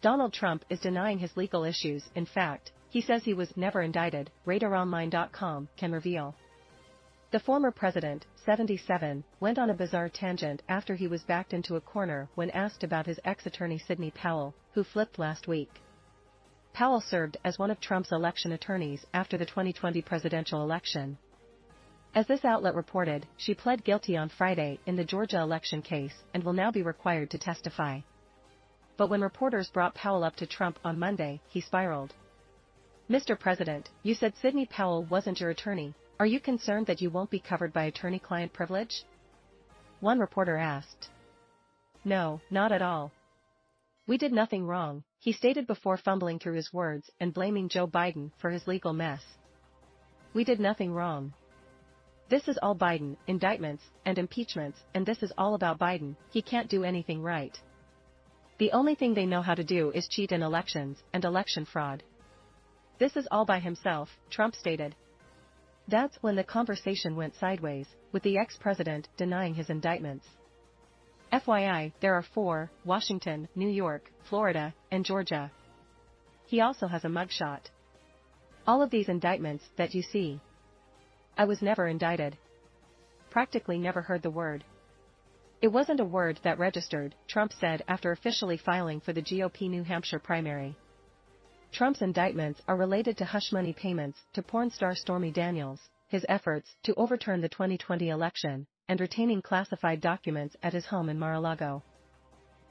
Donald Trump is denying his legal issues. In fact, he says he was never indicted, RadarOnline.com can reveal. The former president, 77, went on a bizarre tangent after he was backed into a corner when asked about his ex-attorney Sidney Powell, who flipped last week. Powell served as one of Trump's election attorneys after the 2020 presidential election. As this outlet reported, she pled guilty on Friday in the Georgia election case and will now be required to testify. But when reporters brought Powell up to Trump on Monday, he spiraled. "Mr. President, you said Sidney Powell wasn't your attorney. Are you concerned that you won't be covered by attorney-client privilege?" One reporter asked. "No, not at all. We did nothing wrong," he stated before fumbling through his words and blaming Joe Biden for his legal mess. "We did nothing wrong. This is all Biden, indictments, and impeachments, and this is all about Biden. He can't do anything right. The only thing they know how to do is cheat in elections and election fraud. This is all by himself," Trump stated. That's when the conversation went sideways, with the ex-president denying his indictments. FYI, there are 4, Washington, New York, Florida, and Georgia. He also has a mugshot. "All of these indictments that you see. I was never indicted. Practically never heard the word. It wasn't a word that registered," Trump said after officially filing for the GOP New Hampshire primary. Trump's indictments are related to hush money payments to porn star Stormy Daniels, his efforts to overturn the 2020 election, and retaining classified documents at his home in Mar-a-Lago.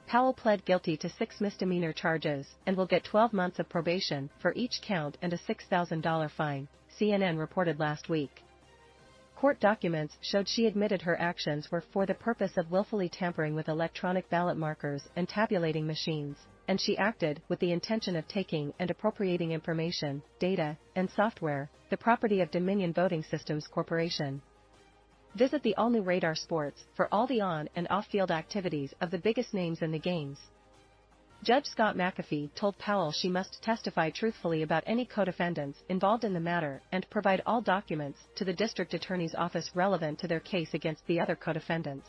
Powell pled guilty to 6 misdemeanor charges and will get 12 months of probation for each count and a $6,000 fine, CNN reported last week. Court documents showed she admitted her actions were for the purpose of willfully tampering with electronic ballot markers and tabulating machines, and she acted with the intention of taking and appropriating information, data, and software, the property of Dominion Voting Systems Corporation. Visit the all-new Radar Sports for all the on- and off-field activities of the biggest names in the games. Judge Scott McAfee told Powell she must testify truthfully about any co-defendants involved in the matter and provide all documents to the district attorney's office relevant to their case against the other co-defendants.